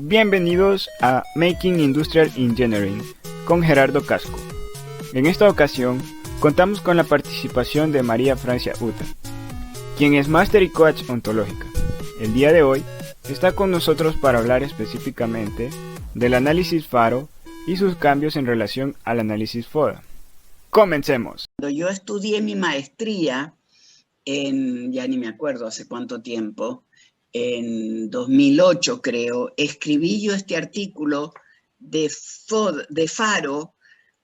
Bienvenidos a Making Industrial Engineering con Gerardo Casco. En esta ocasión contamos con la participación de María Francia Uta, quien es Master y Coach ontológica. El día de hoy está con nosotros para hablar específicamente del análisis FARO y sus cambios en relación al análisis FODA. ¡Comencemos! Cuando yo estudié mi maestría ya ni me acuerdo hace cuánto tiempo, en 2008 creo, escribí yo este artículo de FARO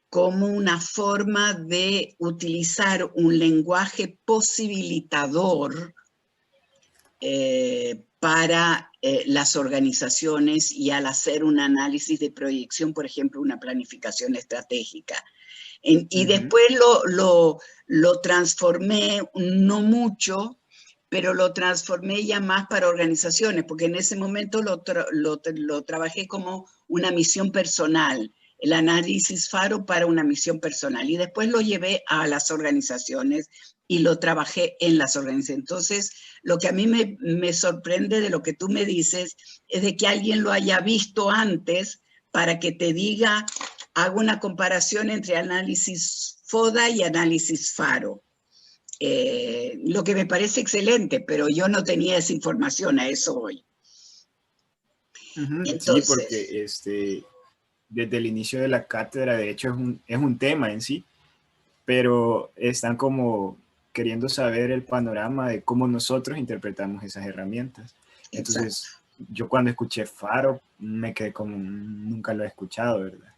como una forma de utilizar un lenguaje posibilitador para las organizaciones y al hacer un análisis de proyección, por ejemplo, una planificación estratégica. Y después lo transformé, no mucho, pero lo transformé ya más para organizaciones, porque en ese momento lo trabajé como una misión personal, el análisis FARO para una misión personal. Y después lo llevé a las organizaciones y lo trabajé en las organizaciones. Entonces, lo que a mí me sorprende de lo que tú me dices es de que alguien lo haya visto antes para que te diga, hago una comparación entre análisis FODA y análisis FARO. Lo que me parece excelente, pero yo no tenía esa información, a eso voy. Entonces, sí, porque desde el inicio de la cátedra, de hecho, es un tema en sí, pero están como queriendo saber el panorama de cómo nosotros interpretamos esas herramientas. Entonces, yo cuando escuché FARO, me quedé como, nunca lo he escuchado, ¿verdad?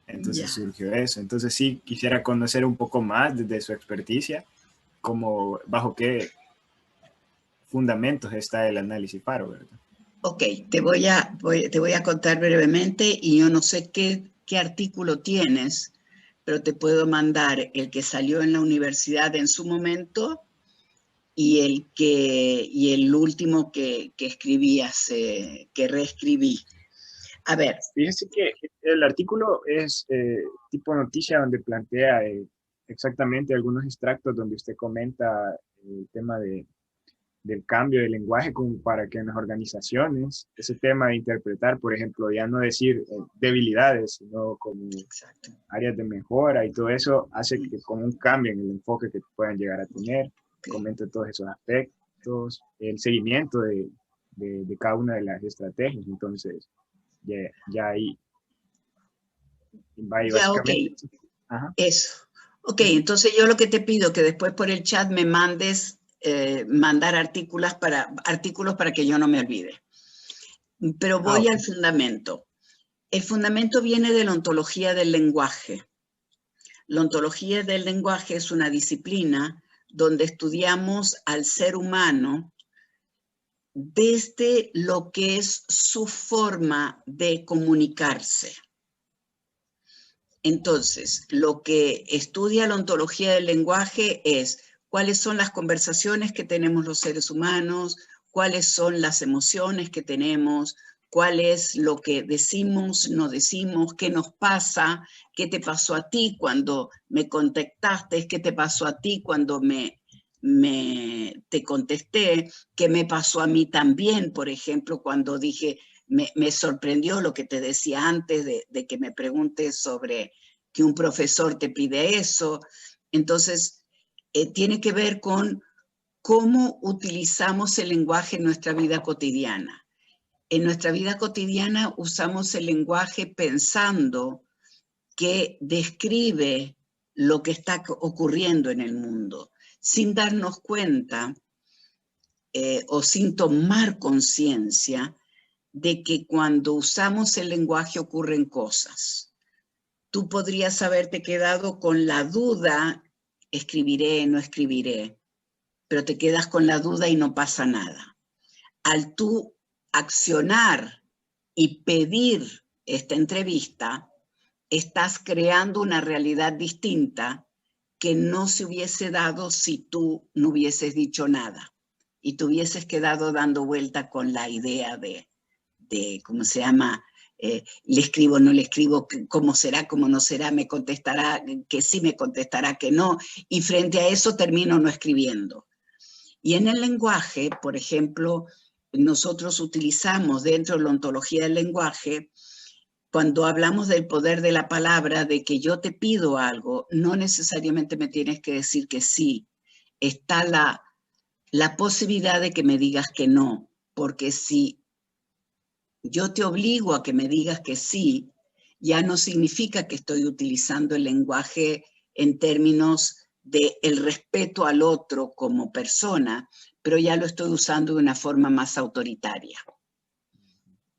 Entonces surgió eso. Entonces sí, quisiera conocer un poco más desde su experticia, como bajo qué fundamentos está el análisis FARO, ¿verdad? Ok, te voy a contar brevemente, y yo no sé qué artículo tienes, pero te puedo mandar el que salió en la universidad en su momento y el último que escribí que reescribí. A ver. Fíjese que el artículo es tipo noticia donde plantea exactamente algunos extractos donde usted comenta el tema del cambio de lenguaje como para que en las organizaciones ese tema de interpretar, por ejemplo, ya no decir debilidades, sino como áreas de mejora y todo eso hace que con un cambio en el enfoque que puedan llegar a tener, comenta todos esos aspectos, el seguimiento de cada una de las estrategias. Entonces, ya ahí va ahí básicamente. Okay. Eso. Ok, entonces yo lo que te pido que después por el chat me mandes mandar artículos para que yo no me olvide. Pero voy al fundamento. El fundamento viene de la ontología del lenguaje. La ontología del lenguaje es una disciplina donde estudiamos al ser humano desde lo que es su forma de comunicarse. Entonces, lo que estudia la ontología del lenguaje es cuáles son las conversaciones que tenemos los seres humanos, cuáles son las emociones que tenemos, cuál es lo que decimos, no decimos, qué nos pasa, qué te pasó a ti cuando me contactaste, qué te pasó a ti cuando te contesté, qué me pasó a mí también, por ejemplo, cuando dije, me sorprendió lo que te decía antes de que me preguntes sobre que un profesor te pide eso. Entonces, tiene que ver con cómo utilizamos el lenguaje en nuestra vida cotidiana. En nuestra vida cotidiana usamos el lenguaje pensando que describe lo que está ocurriendo en el mundo, sin darnos cuenta o sin tomar conciencia de que cuando usamos el lenguaje ocurren cosas. Tú podrías haberte quedado con la duda, escribiré, no escribiré, pero te quedas con la duda y no pasa nada. Al tú accionar y pedir esta entrevista, estás creando una realidad distinta que no se hubiese dado si tú no hubieses dicho nada y te hubieses quedado dando vuelta con la idea de ¿cómo se llama? Le escribo, no le escribo, cómo será, cómo no será, me contestará que sí, me contestará que no, y frente a eso termino no escribiendo. Y en el lenguaje, por ejemplo, nosotros utilizamos dentro de la ontología del lenguaje, cuando hablamos del poder de la palabra, de que yo te pido algo, no necesariamente me tienes que decir que sí. Está la posibilidad de que me digas que no, porque si yo te obligo a que me digas que sí, ya no significa que estoy utilizando el lenguaje en términos de el respeto al otro como persona, pero ya lo estoy usando de una forma más autoritaria.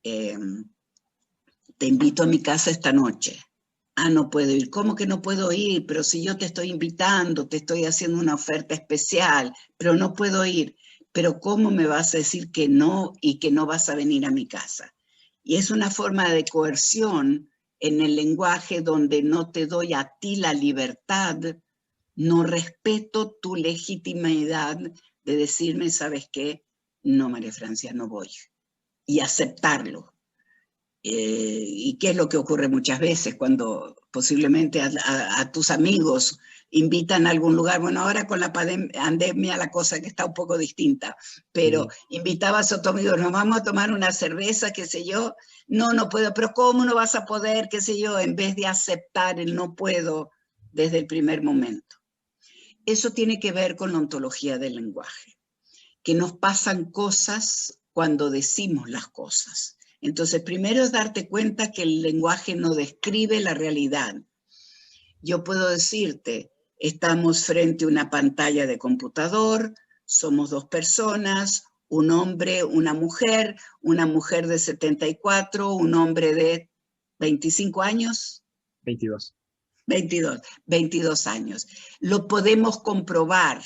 Te invito a mi casa esta noche. Ah, no puedo ir. ¿Cómo que no puedo ir? Pero si yo te estoy invitando, te estoy haciendo una oferta especial, pero no puedo ir. Pero ¿cómo me vas a decir que no y que no vas a venir a mi casa? Y es una forma de coerción en el lenguaje donde no te doy a ti la libertad, no respeto tu legitimidad de decirme, ¿sabes qué? No, María Francia, no voy. Y aceptarlo. ¿Y qué es lo que ocurre muchas veces cuando posiblemente a tus amigos invitan a algún lugar? Bueno, ahora con la pandemia la cosa que está un poco distinta, pero invitabas a tu amigo, nos vamos a tomar una cerveza, qué sé yo, no puedo, pero ¿cómo no vas a poder, qué sé yo, en vez de aceptar el no puedo desde el primer momento? Eso tiene que ver con la ontología del lenguaje, que nos pasan cosas cuando decimos las cosas. Entonces, primero es darte cuenta que el lenguaje no describe la realidad. Yo puedo decirte, estamos frente a una pantalla de computador, somos dos personas, un hombre, una mujer de 74, un hombre de 25 años. 22. 22 años. Lo podemos comprobar.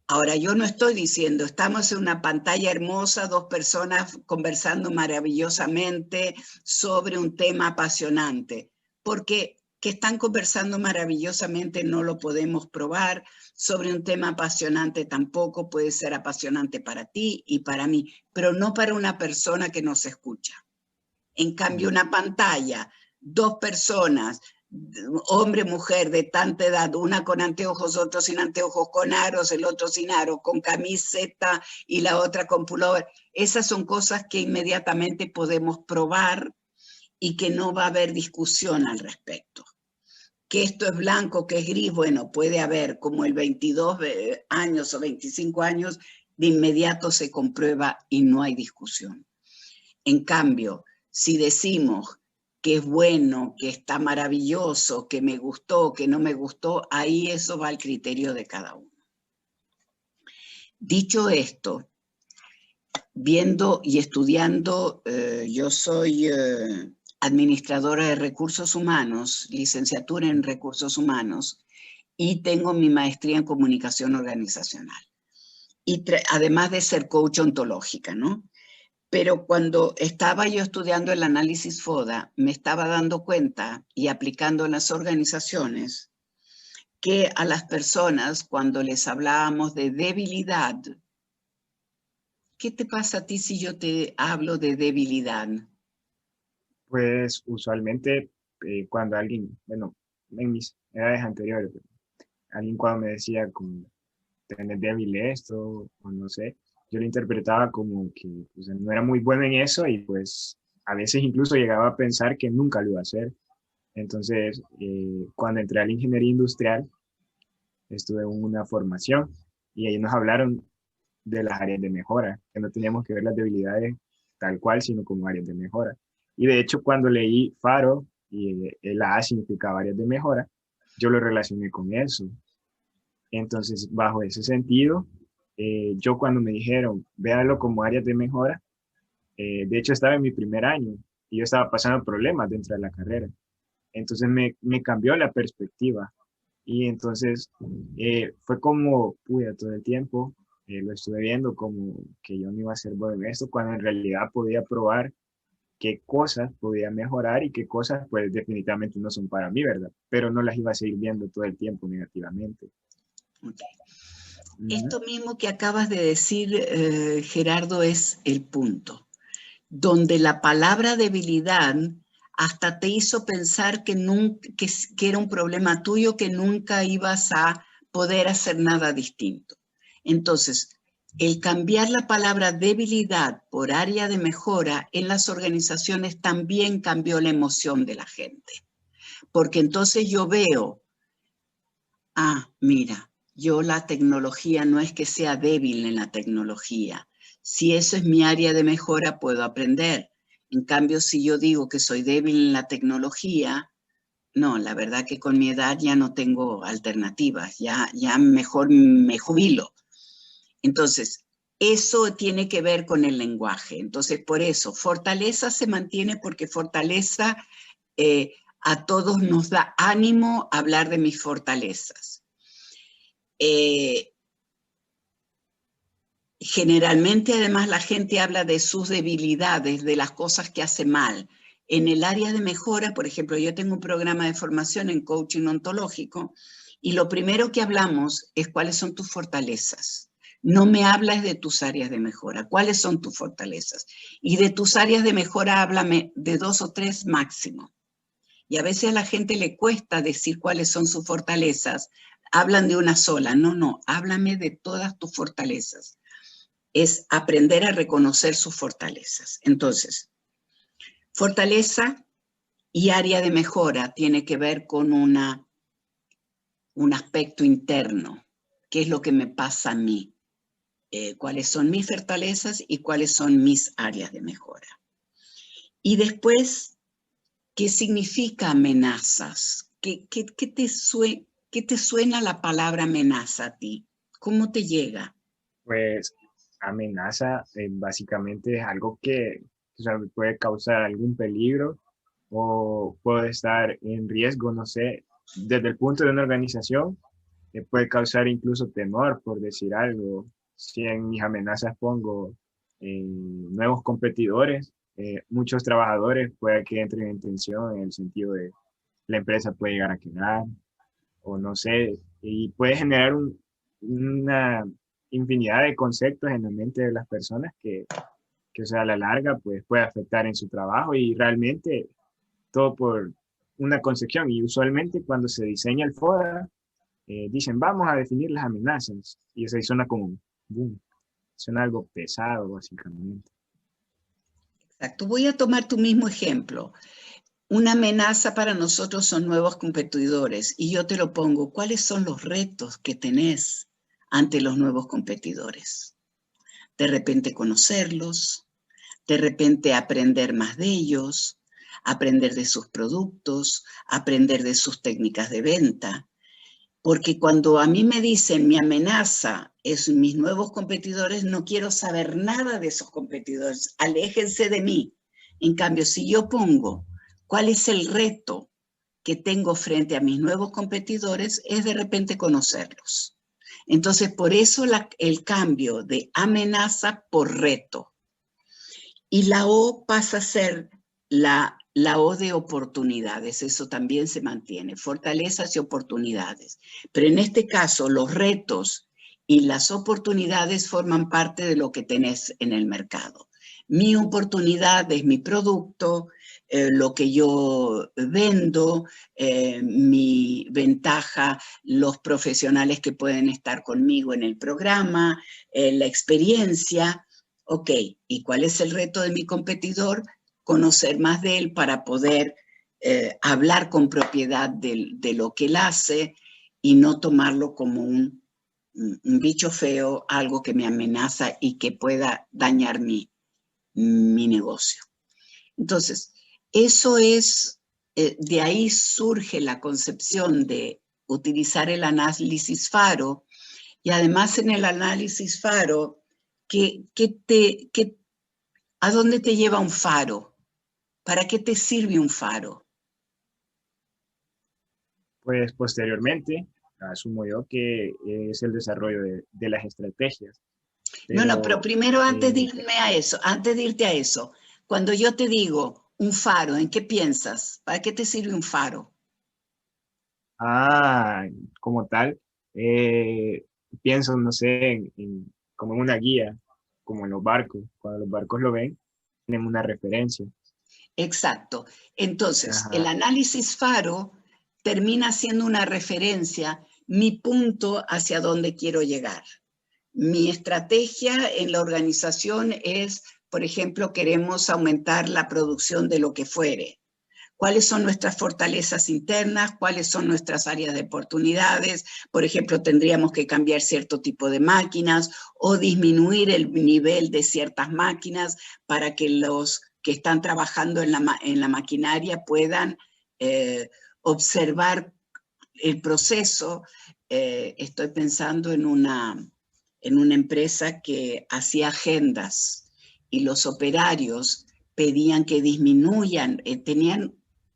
Ahora, yo no estoy diciendo, estamos en una pantalla hermosa, dos personas conversando maravillosamente sobre un tema apasionante, porque que están conversando maravillosamente no lo podemos probar, sobre un tema apasionante tampoco puede ser apasionante para ti y para mí, pero no para una persona que nos escucha. En cambio, una pantalla, dos personas, hombre, mujer de tanta edad, una con anteojos, otro sin anteojos, con aros, el otro sin aros, con camiseta y la otra con pullover. Esas son cosas que inmediatamente podemos probar y que no va a haber discusión al respecto. Que esto es blanco, que es gris, bueno, puede haber como el 22 años o 25 años, de inmediato se comprueba y no hay discusión. En cambio, si decimos que es bueno, que está maravilloso, que me gustó, que no me gustó, ahí eso va al criterio de cada uno. Dicho esto, viendo y estudiando, yo soy administradora de recursos humanos, licenciatura en recursos humanos, y tengo mi maestría en comunicación organizacional. Y además de ser coach ontológica, ¿no? Pero cuando estaba yo estudiando el análisis FODA, me estaba dando cuenta y aplicando en las organizaciones que a las personas, cuando les hablábamos de debilidad, ¿qué te pasa a ti si yo te hablo de debilidad? Pues usualmente cuando alguien, bueno, en mis edades anteriores, alguien cuando me decía como, tenés débil esto, o no sé, yo lo interpretaba como que pues, no era muy bueno en eso y pues a veces incluso llegaba a pensar que nunca lo iba a hacer. Entonces, cuando entré a la ingeniería industrial, estuve en una formación y ahí nos hablaron de las áreas de mejora, que no teníamos que ver las debilidades tal cual, sino como áreas de mejora. Y de hecho, cuando leí Faro y la A significaba áreas de mejora, yo lo relacioné con eso. Entonces, bajo ese sentido, yo cuando me dijeron, véalo como áreas de mejora, de hecho estaba en mi primer año y yo estaba pasando problemas dentro de la carrera. Entonces me cambió la perspectiva y entonces fue como, puya, todo el tiempo lo estuve viendo como que yo no iba a ser bueno en esto, cuando en realidad podía probar qué cosas podía mejorar y qué cosas pues definitivamente no son para mí, ¿verdad? Pero no las iba a seguir viendo todo el tiempo negativamente. Okay. Esto mismo que acabas de decir, Gerardo, es el punto, donde la palabra debilidad hasta te hizo pensar que era un problema tuyo, que nunca ibas a poder hacer nada distinto. Entonces, el cambiar la palabra debilidad por área de mejora en las organizaciones también cambió la emoción de la gente. Porque entonces yo veo, mira, yo la tecnología no es que sea débil en la tecnología. Si eso es mi área de mejora, puedo aprender. En cambio, si yo digo que soy débil en la tecnología, no, la verdad que con mi edad ya no tengo alternativas, ya mejor me jubilo. Entonces, eso tiene que ver con el lenguaje. Entonces, por eso, fortaleza se mantiene porque fortaleza a todos nos da ánimo hablar de mis fortalezas. Generalmente, además, la gente habla de sus debilidades, de las cosas que hace mal. En el área de mejora, por ejemplo, yo tengo un programa de formación en coaching ontológico y lo primero que hablamos es cuáles son tus fortalezas. No me hablas de tus áreas de mejora, cuáles son tus fortalezas. Y de tus áreas de mejora háblame de 2 o 3 máximo. Y a veces a la gente le cuesta decir cuáles son sus fortalezas. Hablan de una sola. No, háblame de todas tus fortalezas. Es aprender a reconocer sus fortalezas. Entonces, fortaleza y área de mejora tiene que ver con un aspecto interno. ¿Qué es lo que me pasa a mí? Cuáles son mis fortalezas y cuáles son mis áreas de mejora. Y después, ¿qué significa amenazas? ¿Qué te suena la palabra amenaza a ti? ¿Cómo te llega? Pues amenaza básicamente es algo que, o sea, puede causar algún peligro o puede estar en riesgo, no sé, desde el punto de una organización, puede causar incluso temor, por decir algo. Si en mis amenazas pongo nuevos competidores, muchos trabajadores puede que entren en tensión en el sentido de la empresa puede llegar a quebrar o no sé, y puede generar una infinidad de conceptos en la mente de las personas que, o sea, a la larga, pues puede afectar en su trabajo y realmente todo por una concepción. Y usualmente cuando se diseña el FODA, dicen, vamos a definir las amenazas. Y eso ahí suena como, boom, suena algo pesado, básicamente. Exacto. Voy a tomar tu mismo ejemplo. Una amenaza para nosotros son nuevos competidores y yo te lo pongo, ¿cuáles son los retos que tenés ante los nuevos competidores? De repente conocerlos, de repente aprender más de ellos, aprender de sus productos, aprender de sus técnicas de venta. Porque cuando a mí me dicen mi amenaza es mis nuevos competidores, no quiero saber nada de esos competidores, aléjense de mí. En cambio, si yo pongo cuál es el reto que tengo frente a mis nuevos competidores, es de repente conocerlos. Entonces, por eso el cambio de amenaza por reto. Y la O pasa a ser la O de oportunidades, eso también se mantiene, fortalezas y oportunidades. Pero en este caso, los retos y las oportunidades forman parte de lo que tenés en el mercado. Mi oportunidad es mi producto, lo que yo vendo, mi ventaja, los profesionales que pueden estar conmigo en el programa, la experiencia. Ok, ¿y cuál es el reto de mi competidor? Conocer más de él para poder hablar con propiedad de lo que él hace y no tomarlo como un bicho feo, algo que me amenaza y que pueda dañar mi negocio. Entonces, eso es, de ahí surge la concepción de utilizar el análisis FARO y además en el análisis FARO, ¿a dónde te lleva un faro? ¿Para qué te sirve un faro? Pues posteriormente, asumo yo que es el desarrollo de las estrategias. Pero Pero primero antes de irte a eso, cuando yo te digo un faro, ¿en qué piensas? ¿Para qué te sirve un faro? Como tal, pienso, no sé, como en una guía, como en los barcos. Cuando los barcos lo ven, tienen una referencia. Exacto. Entonces, el Ajá. análisis faro termina siendo una referencia, mi punto hacia dónde quiero llegar. Mi estrategia en la organización es, por ejemplo, queremos aumentar la producción de lo que fuere. ¿Cuáles son nuestras fortalezas internas? ¿Cuáles son nuestras áreas de oportunidades? Por ejemplo, tendríamos que cambiar cierto tipo de máquinas o disminuir el nivel de ciertas máquinas para que los que están trabajando en la maquinaria puedan observar el proceso. Estoy pensando en una empresa que hacía agendas y los operarios pedían que disminuyan,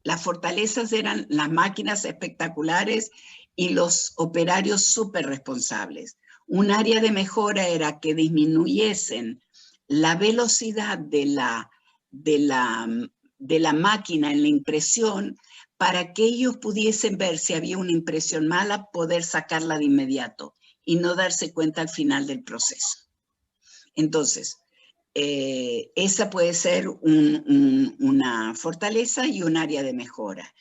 las fortalezas eran las máquinas espectaculares y los operarios súper responsables. Un área de mejora era que disminuyesen la velocidad de la máquina en la impresión para que ellos pudiesen ver si había una impresión mala, poder sacarla de inmediato y no darse cuenta al final del proceso. Entonces, esa puede ser una fortaleza y un área de mejora.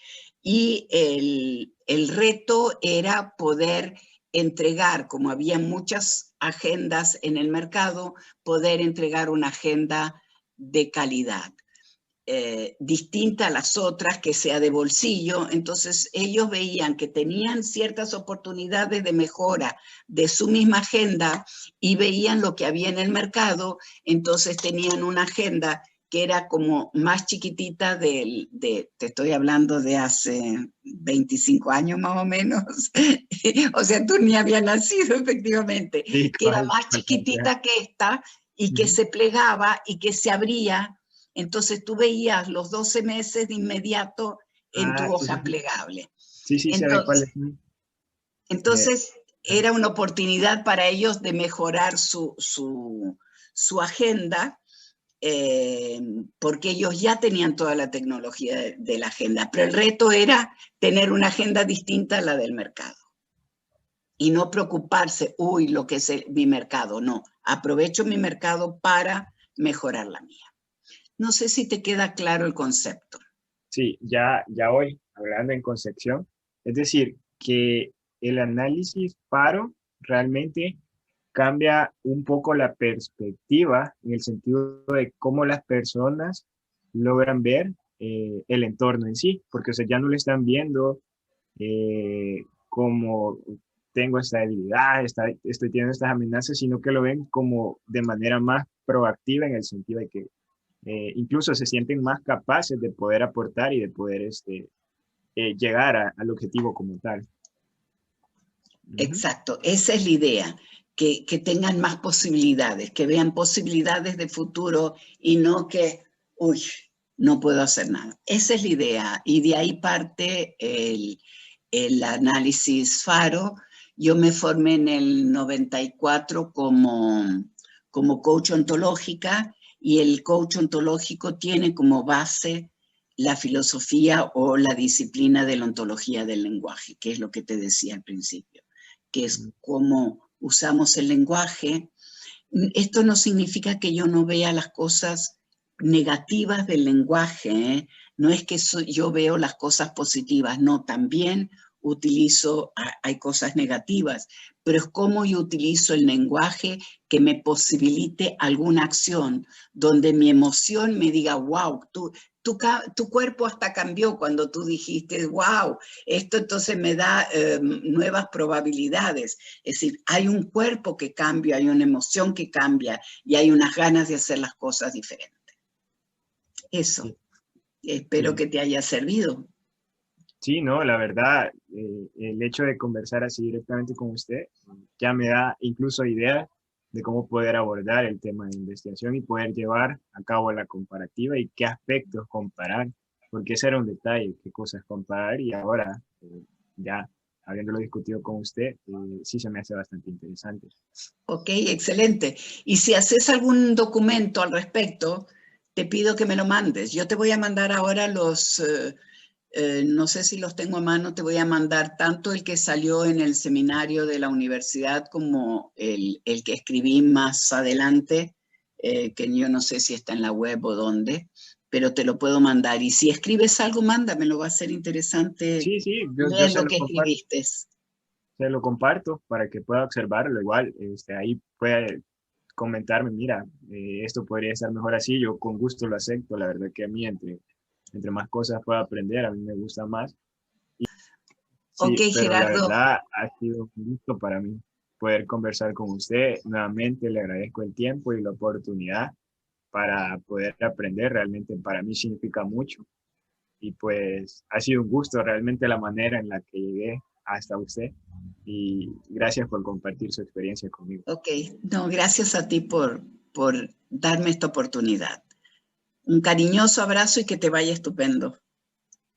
Y el reto era poder entregar, como había muchas agendas en el mercado, poder entregar una agenda de calidad. Distinta a las otras, que sea de bolsillo. Entonces ellos veían que tenían ciertas oportunidades de mejora de su misma agenda y veían lo que había en el mercado, entonces tenían una agenda que era como más chiquitita te estoy hablando de hace 25 años más o menos, o sea, tú ni habías nacido efectivamente, Sí, que era más chiquitita que esta y que se plegaba y que se abría. Entonces tú veías los 12 meses de inmediato en tu Sí, hoja plegable. sí, sí, se ve cuál es. Entonces era una oportunidad para ellos de mejorar su agenda, porque ellos ya tenían toda la tecnología de la agenda, pero el reto era tener una agenda distinta a la del mercado. Y no preocuparse, uy, lo que es mi mercado, no. Aprovecho mi mercado para mejorar la mía. No sé si te queda claro el concepto. Sí, ya hoy, hablando en concepción, es decir, que el análisis Faro realmente cambia un poco la perspectiva en el sentido de cómo las personas logran ver el entorno en sí, porque o sea, ya no le están viendo como tengo esta debilidad, estoy teniendo estas amenazas, sino que lo ven como de manera más proactiva en el sentido de que incluso se sienten más capaces de poder aportar y de poder llegar al objetivo como tal. Exacto, esa es la idea, que tengan más posibilidades, que vean posibilidades de futuro y no que, uy, no puedo hacer nada. Esa es la idea y de ahí parte el análisis Faro. Yo me formé en el 94 como coach ontológica y el coach ontológico tiene como base la filosofía o la disciplina de la ontología del lenguaje, que es lo que te decía al principio, que es cómo usamos el lenguaje. Esto no significa que yo no vea las cosas negativas del lenguaje, ¿eh? No es que yo veo las cosas positivas, no, también hay cosas negativas, pero es cómo yo utilizo el lenguaje que me posibilite alguna acción, donde mi emoción me diga, wow, tu cuerpo hasta cambió cuando tú dijiste, wow, esto entonces me da nuevas probabilidades. Es decir, hay un cuerpo que cambia, hay una emoción que cambia y hay unas ganas de hacer las cosas diferentes. Eso, Sí, espero que te haya servido. sí, no, la verdad, el hecho de conversar así directamente con usted ya me da incluso ideas de cómo poder abordar el tema de investigación y poder llevar a cabo la comparativa y qué aspectos comparar, porque ese era un detalle, qué cosas comparar y ahora ya habiéndolo discutido con usted, sí se me hace bastante interesante. Ok, excelente. Y si haces algún documento al respecto, te pido que me lo mandes. Yo te voy a mandar ahora no sé si los tengo a mano, te voy a mandar tanto el que salió en el seminario de la universidad como el que escribí más adelante, que yo no sé si está en la web o dónde, pero te lo puedo mandar. Y si escribes algo, mándamelo, va a ser interesante Sí, sí, yo leer se lo lo que comparto. escribiste. se lo comparto para que pueda observarlo. Igual, ahí puede comentarme, mira, esto podría estar mejor así, yo con gusto lo acepto. La verdad que a mí, entre más cosas puedo aprender, a mí me gusta más. Ok, Sí, pero la Gerardo. verdad ha sido un gusto para mí poder conversar con usted. Nuevamente le agradezco el tiempo y la oportunidad para poder aprender. Realmente para mí significa mucho. Y pues ha sido un gusto realmente la manera en la que llegué hasta usted. Y gracias por compartir su experiencia conmigo. Ok, no, gracias a ti por darme esta oportunidad. Un cariñoso abrazo y que te vaya estupendo.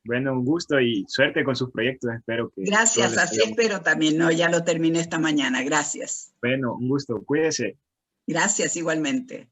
Bueno, un gusto y suerte con sus proyectos. Espero que todo Gracias, les así salga muy bien. espero también. No, ya lo terminé esta mañana. Gracias. Bueno, un gusto. Cuídese. Gracias igualmente.